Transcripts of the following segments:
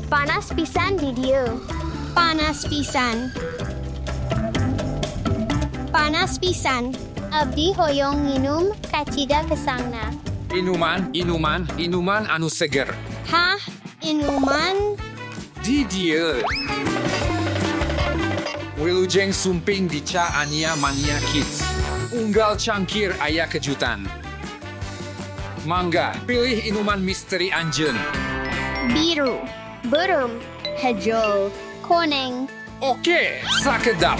Panas pisan di dieu. Panas pisan. Panas pisan. Abdi hoyong nginum kacida kesangna. Inuman anu seger. Hah? Inuman? Di dieu. Wilujeng sumping di Ca Ania Mania Kids. Unggal cangkir aya kejutan. Mangga, pilih inuman misteri anjeun. Biru. Beureum. Hijau. Kuning. Oke, sakedap.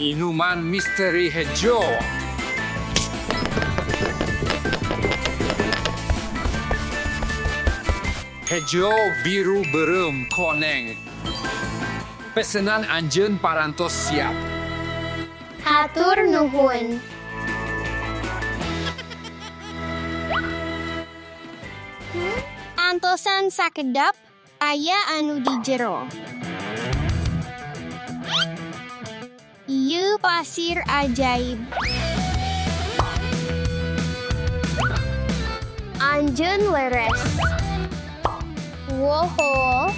Inuman misteri hijau. Hijau, biru, beureum, koneng. Pesanan anjeun parantos siap. Hatur nuhun. Antosan sakedap aya anu di jero. Ieu pasir ajaib. Anjeun leres. Woho.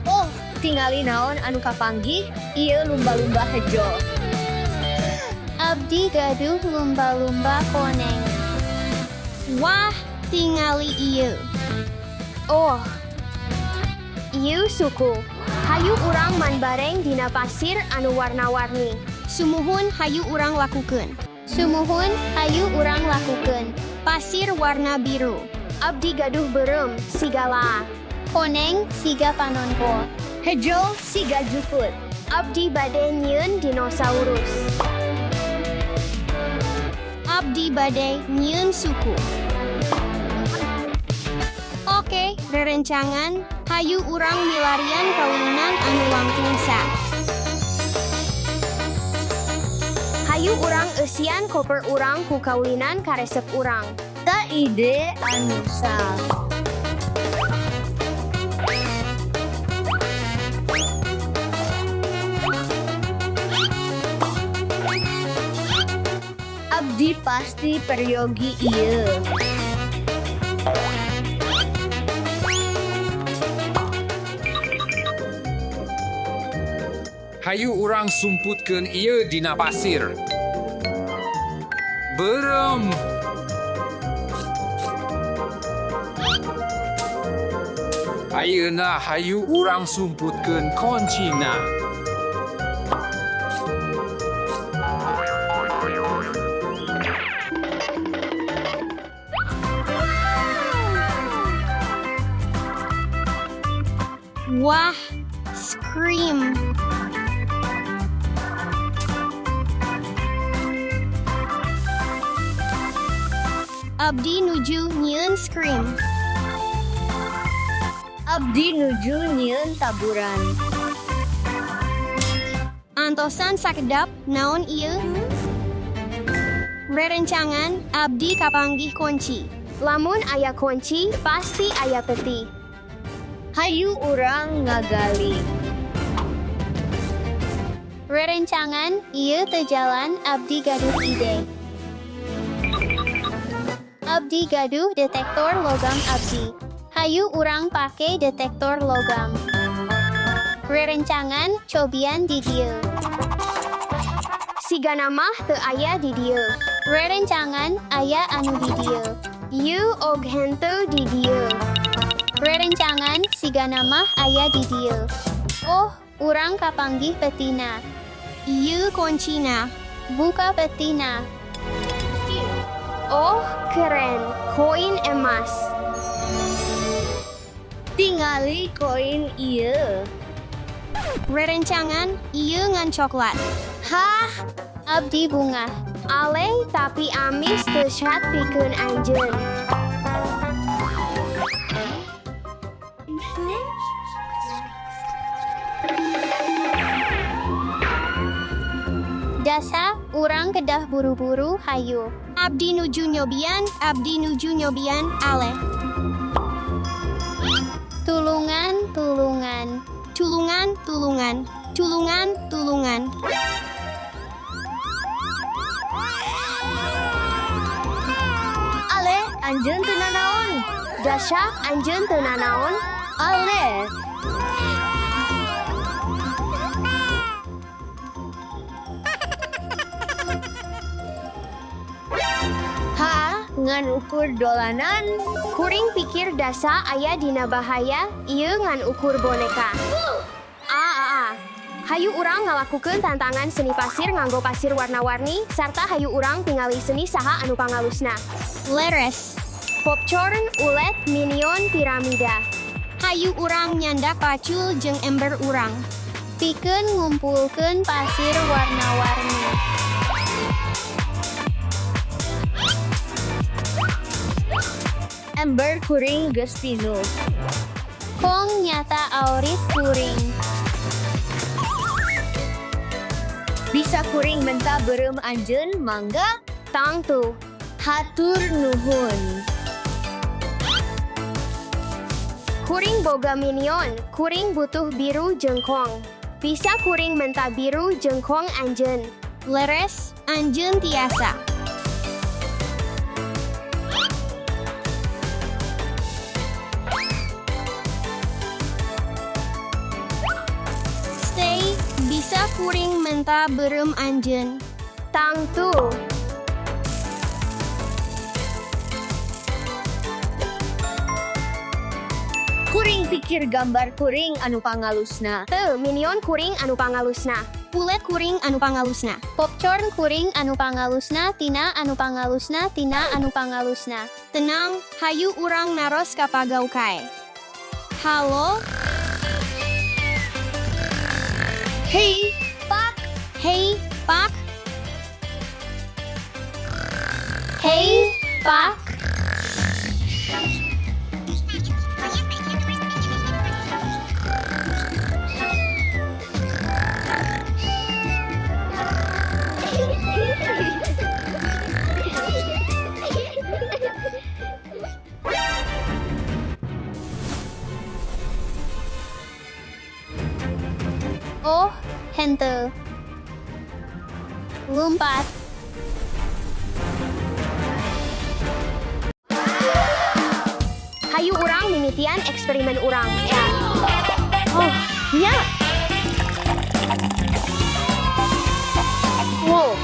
Oh, tingali naon anu kapanggih? Ieu lumba-lumba hejo. Abdi gaduh lumba-lumba koneng. Wah, tingali ieu. Oh, ieu suku. Hayu urang man bareng dina pasir anu warna-warni. Sumuhun hayu urang lakukeun. Sumuhun hayu urang lakukeun. Pasir warna biru. Abdi gaduh beureum sigala. Koneng siga panonpo. Hejo siga jukut. Abdi bade nyieun dinosaurus. Abdi bade nyieun suku. Oke, rerencangan hayu urang milarian kawinan anu langkungsa. Hayu urang eusian koper urang ku kawinan karesep urang. Ta ide anu sah. Abdi pasti peryogi ieu. Hayu urang sumputkeun ieu dina pasir. Beureum. Ayeuna hayu urang sumputkeun koncina. Wah, scream. Abdi nuju nyieun scream. Abdi nuju nyieun taburan. Antosan sakedap naon ieu? Rerencangan abdi kapanggih kunci. Lamun aya kunci, pasti aya peti. Hayu urang ngagali. Rerencangan ieu teu jalan abdi gaduh ide. Abdi gaduh detektor logam abdi. Hayu urang pake detektor logam. Rerencangan cobian di dieu. Sigana mah teu aya di dieu. Rerencangan aya anu di dieu. Ieu og henteu di dieu. Rerencangan sigana mah aya di dieu. Oh, urang kapanggih petina. Ieu kuncina. Buka petina. Oh, keren. Koin emas. Tingali koin ieu. Rerencangan ieu ngan coklat. Hah? Abdi bunga. Aleng tapi amis teu syat pikeun anjeun. Dasa, urang kedah buru-buru hayu. Abdi nuju nyobian, aleh. Tulungan, tulungan. Tulungan, tulungan. Tulungan, tulungan. Anjeun teu nanaon. Dasya anjeun teu nanaon. Ale. Ha, ngan ukur dolanan. Kuring pikir dasa aya dina bahaya, ieu ngan ukur boneka. Hayu urang ngalakukeun tantangan seni pasir nganggo pasir warna-warni, sarta hayu urang tingali seni saha anu pangalusna. Leres. Popcorn, ulet, minion, piramida. Hayu urang nyandak pacul jeung ember urang. Pikeun ngumpulkeun pasir warna-warni. Ember kuring geus pinuh. Kong nyata aurit kuring. Bisa kuring menta beureum anjeun mangga? Tang tu. Hatur nuhun. Kuring boga minion, kuring butuh biru jengkong. Bisa kuring menta biru jengkong anjeun. Leres, anjeun tiasa. Stay, bisa kuring menta beureum anjeun. Tang tu. Kuring pikir gambar kuring anu pangalusna. Teu minion kuring anu pangalusna. Ulet kuring anu pangalusna. Popcorn kuring anu pangalusna, tina anu pangalusna, tina anu pangalusna. Tenang, hayu urang naros ka pagaw kae. Halo? Hey, Pak. Hey, Pak. Hey, Pak. Oh, henteu. Lumpat. Hayu urang mimitian eksperimen urang. Oh, nya. Wow.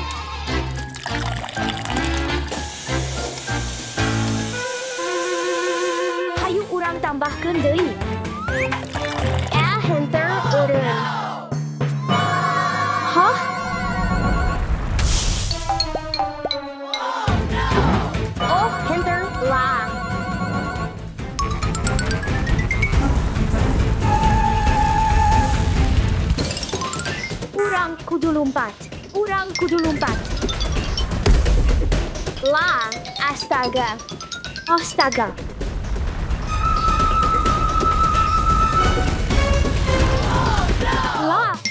Hayu urang tambahkeun deui. Henter eureun. Hah? Oh, henter lah. Urang kudu lompat. Urang kudu lompat. Lah, astaga. Astaga.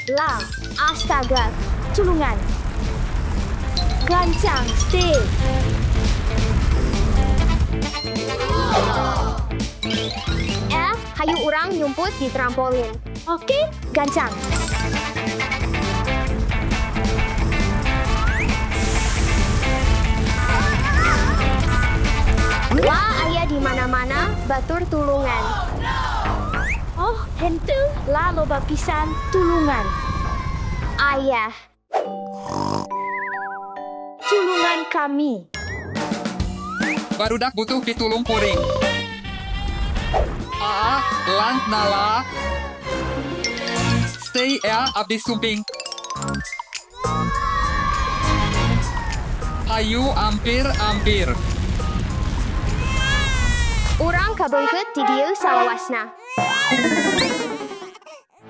Lah, astaga, culungan. Gancang, stay. Hayu urang nyumput di trampolin. Oke, gancang. Wah, aya di mana-mana, batur tulungan. Oh, henteu lah loba pisan tulungan. Ayah. Tulungan kami. Barudak butuh pitulung kuring. Lang nala. Stay abdi sumping. Hayu ampir. Urang kabeungkeut ti dieu salawasna.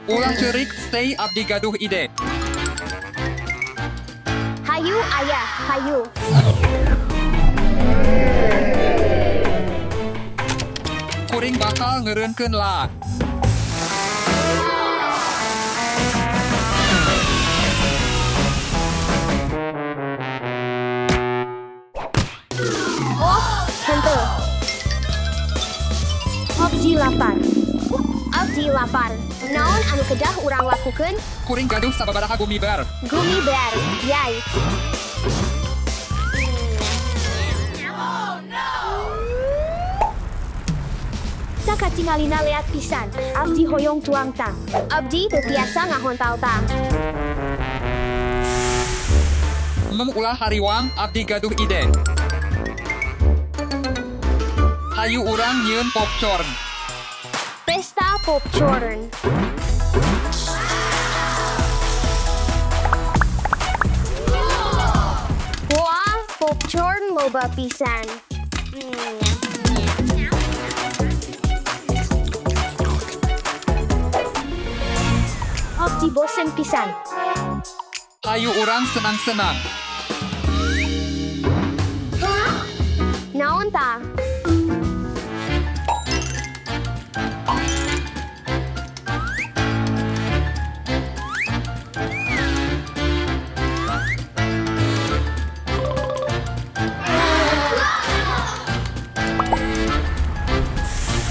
Ulah ceurik stay abdi gaduh ide. Hayu ayah, hayu. Kuring bakal ngeureunkeun lah. Oh, henteu. Abdi lapar. Naon anu kedah urang lakukeun? Kuring gaduh sababaraha gumi bear. Gumi bear, yai. tingalina leat pisan. Abdi hoyong tuang tang. Abdi teu tiasa ngahontal ta. Ulah hariwang abdi gaduh ide. Hayu urang nyieun popcorn. Pesta popcorn. Wah, popcorn loba pisan. Abdi bosen pisan. Hayu urang senang-senang. Naon ta?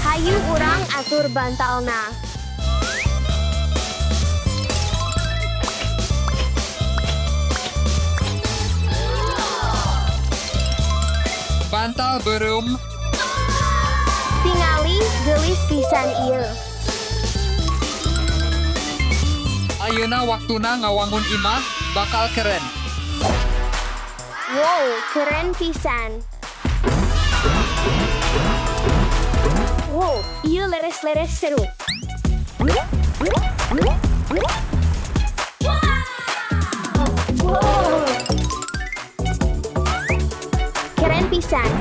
Hayu urang atur bantalna. Bantal beureum. Tingali gelis pisan ieu. Ayeuna waktuna ngawangun imah bakal keren. Wow, keren pisan. Wow, iya leres-leres seru. Keren pisan.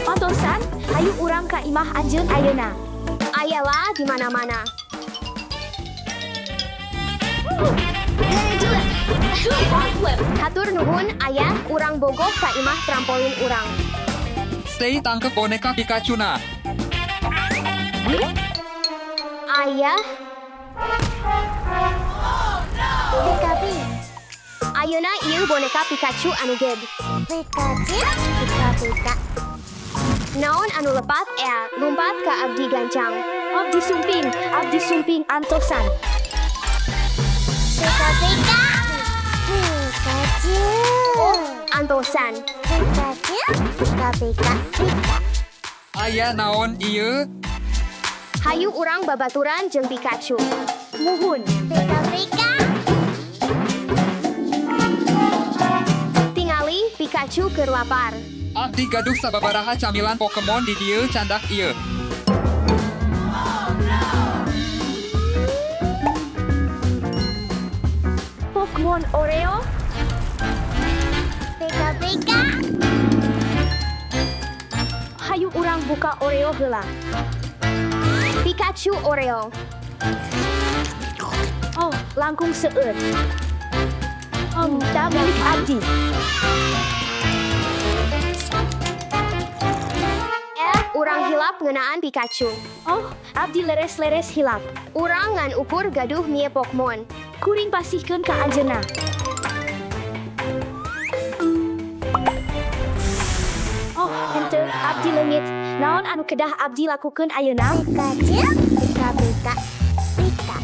Ontosan, hayu urang ka imah anjeun ayeuna. Ayalah di mana-mana. Hatur nuhun ayah urang bogoh ka imah trampolin urang. Stay tangkep boneka Pikachu na. Ayah. Pikachu. Ayeuna ieu boneka Pikachu anu ged. Pikachu. Pika. Naon anu lepat lumpat ka abdi gancang. Abdi sumping antosan. Pika. Oh, antosan. Pika. Aya naon ieu? Hayu urang babaturan jeung Pikachu. Muhun. Pika. Tingali Pikachu keur lapar. Abdi gaduh sababaraha camilan Pokemon di dieu candak ieu. Pokemon Oreo. Pika. Hayu urang buka Oreo heula. Pikachu Oreo. Oh, langkung seueur. Da milik abdi. Urang hilap ngeunaan Pikachu. Oh, abdi leres-leres hilap. Urang ngan ukur gaduh mie Pokemon. Kuring pasihkeun ka anjeunna. Oh, henteu abdi leungit. Naon anu kedah abdi lakukeun ayeuna? Pika.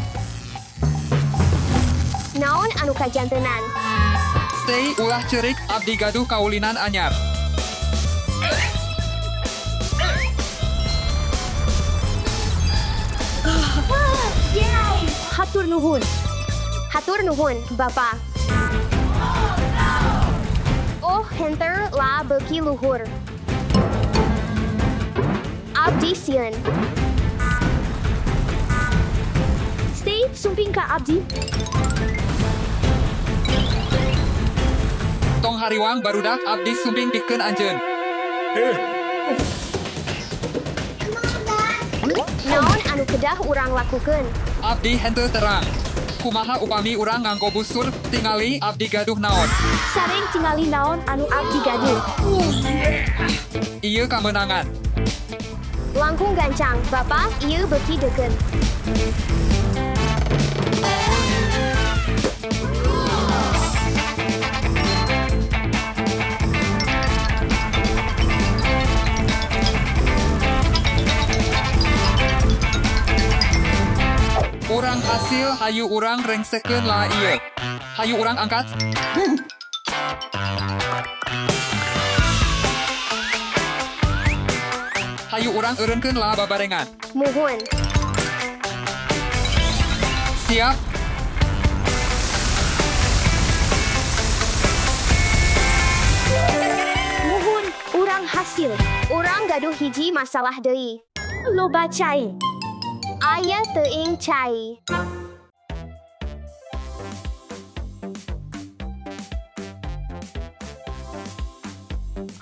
Naon anu kajantenan? Stay ulah cerik abdi gaduh kaulinan anyar. Hatur nuhun, Bapa. Oh, henter lah beuki luhur. Abdi sieun. Stay sumping ka abdi. Tong hariwang barudak abdi sumping pikeun anjeun. Naon anu kedah urang lakukeun? Abdi henteu terang. Kumaha upami urang nganggo busur tingali abdi gaduh naon. Sareng tingali naon anu abdi gaduh. Ieu kamenangan. Langkung gancang, Bapa, ieu beuki deukeun. Urang hasil hayu urang rengsekeun lah ieu. Hayu urang angkat. Hayu urang eureunkeun lah babarengan. Muhun. Siap. Muhun, urang hasil. Urang gaduh hiji masalah deui. Loba cai. Aya teuing cai.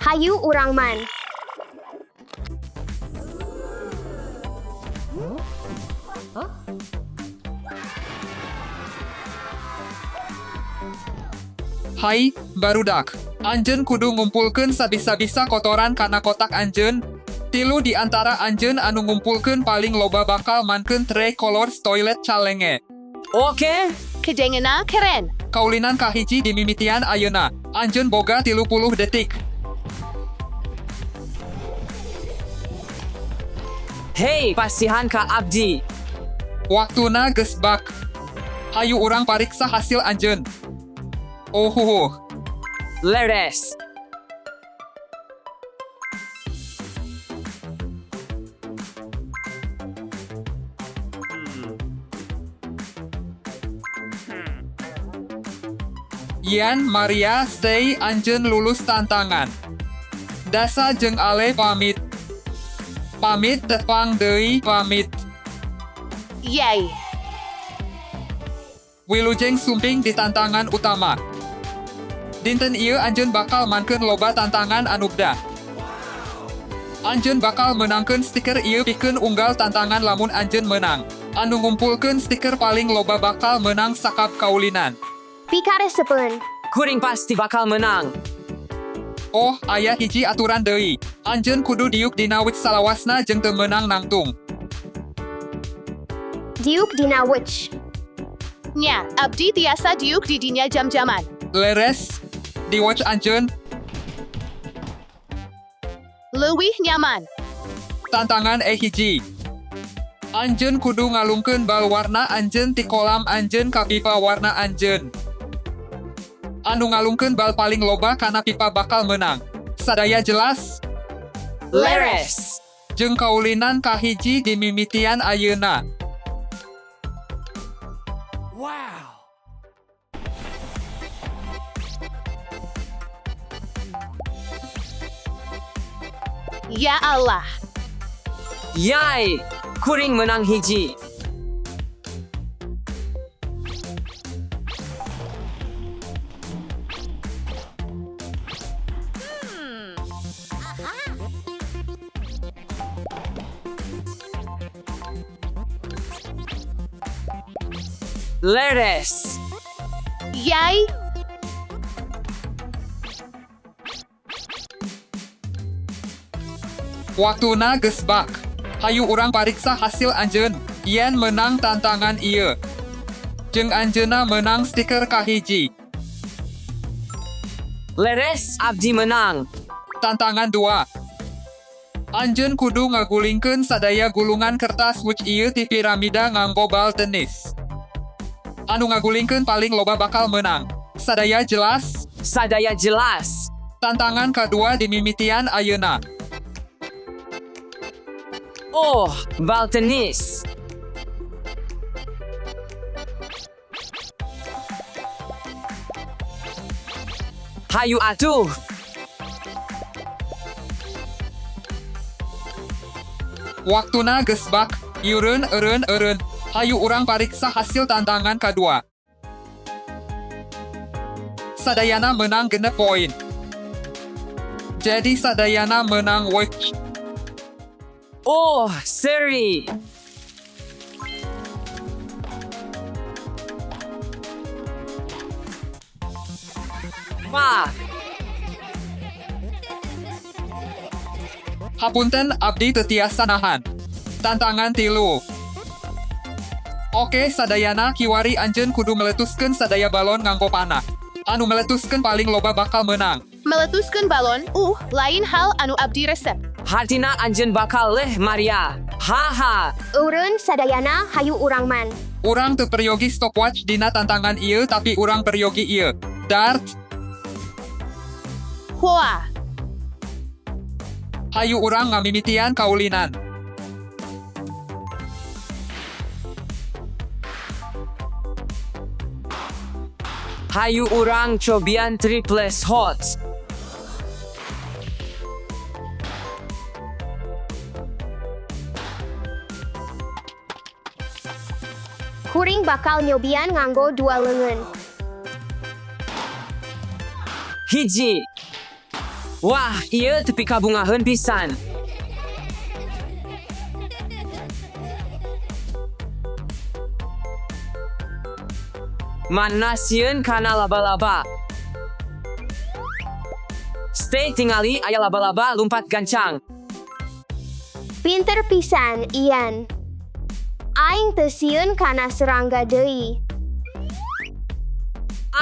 Hayu urang man. Hai, barudak. Anjeun kudu ngumpulkeun sabisa-bisa kotoran kana kotak anjeun. Tilu di antara anjeun anu ngumpulkeun paling loba bakal mankeun tray colors toilet calenge. Oke, kedengena keren. Kaulinan kahiji di mimitian ayeuna. Anjeun boga 30 detik. Hei, pasihan ka abdi. Waktuna geus bak. Hayu urang pariksa hasil anjeun. Oh, Leres. Ian, Maria, stay anjeun lulus tantangan. Dasa jeung Ale pamit. Pamit tepang deui pamit. Yay. Wilujeng sumping di tantangan utama. Dinten ieu anjeun bakal mankeun loba tantangan anubda. Anjeun bakal menangkeun stiker ieu pikeun unggal tantangan lamun anjeun menang. Anu ngumpulkeun stiker paling loba bakal menang sakap kaulinan. Pikaresepeun. Kuring pasti bakal menang. Oh, aya hiji aturan deui. Anjeun kudu diuk dina wit salawasna jeung teu meunang nangtung. Diuk dina witch. Nya, abdi tiasa diuk di dinya jam-jaman. Leres. Di watch anjeun. Leuwih nyaman. Tantangan hiji. Anjeun kudu ngalungkeun bal warna anjeun ti kolam anjeun ka pipa warna anjeun. Anu ngalungkeun bal paling loba kana pipa bakal menang. Sadaya jelas? Leres. Jeung kaulinan kahiji di mimitian ayeuna. Wow. Ya Allah. Yay. Kuring menang hiji. Leres. Yay. Waktuna geus bak. Hayu urang pariksa hasil anjeun. Ian menang tantangan ieu. Jeung anjeunna menang stiker kahiji. Leres, abdi menang. Tantangan 2. Anjeun kudu ngagulingkeun sadaya gulungan kertas wuch ieu ti piramida nganggo bal tenis. Anu ngagulingkeun paling loba bakal menang. Sadaya jelas? Sadaya jelas. Tantangan kedua di mimitian ayeuna. Oh, bal tenis. Hayu atuh. Waktuna geus bak. Eureun. Hayu urang pariksa hasil tantangan kedua. Sadayana menang genep poin. Jadi sadayana menang watch. Oh, seri. Wah, Hapunten abdi teu tiasa nahan. Tantangan 3. Oke, sadayana kiwari anjeun kudu meletuskeun sadaya balon nganggo panah. Anu meletuskeun paling loba bakal menang. Meletuskeun balon, lain hal anu abdi resep. hartina anjeun bakal leh Maria. Haha. Eureun sadayana hayu urang man. Urang teu peryogi stopwatch dina tantangan ieu tapi urang peryogi ieu. Dart. Hoa. Hayu urang ngamimitian kaulinan. Hayu urang cobian triples hot. Kuring bakal nyobian nganggo dua lengan. Hiji. Wah, ieu tepi kabungaheun pisan. Mana sieun kana laba-laba. Stay tingali aya laba-laba lumpat gancang. Pinter pisan, Ian. Aing teu sieun kana serangga deui.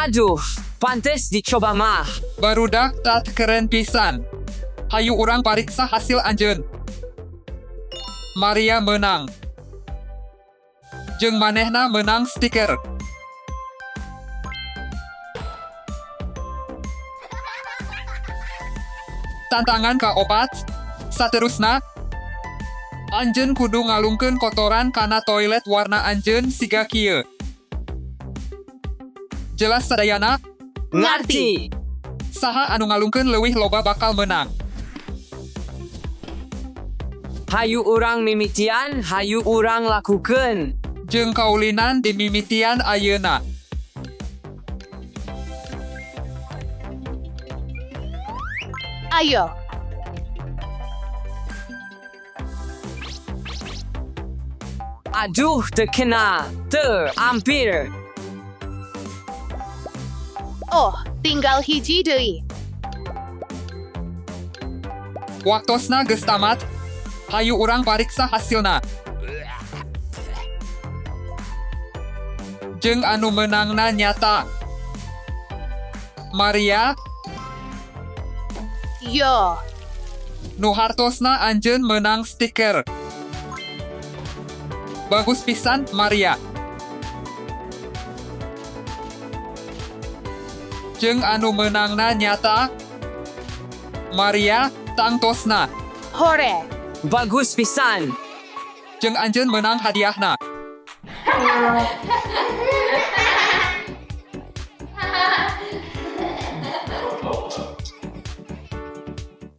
Aduh, pantes dicoba mah. Barudak tat keren pisan. Hayu urang pariksa hasil anjeun. Maria menang. Jeung manehna menang stiker. Tantangan kaopat. Saterusna, anjeun kudu ngalungkeun kotoran kana toilet warna anjeun siga kieu. Jelas sadayana, Ngarti. saha anu ngalungkeun leuwih loba bakal menang. Hayu urang mimitian, hayu urang lakukeun. Jeung kaulinan di mimitian ayeuna. Ayo. Aduh, teu kena. Teu, ampir. Oh, tinggal hiji deui. Waktosna geus tamat. Hayu urang pariksa hasilna. Jeung anu menangna nyata. Maria, Yo. nu hartosna anjeun menang stiker. Bagus pisan, Maria. Jeung anu menangna nyata. Maria, tangtosna. Hore. Bagus pisan. Jeung anjeun menang hadiahna.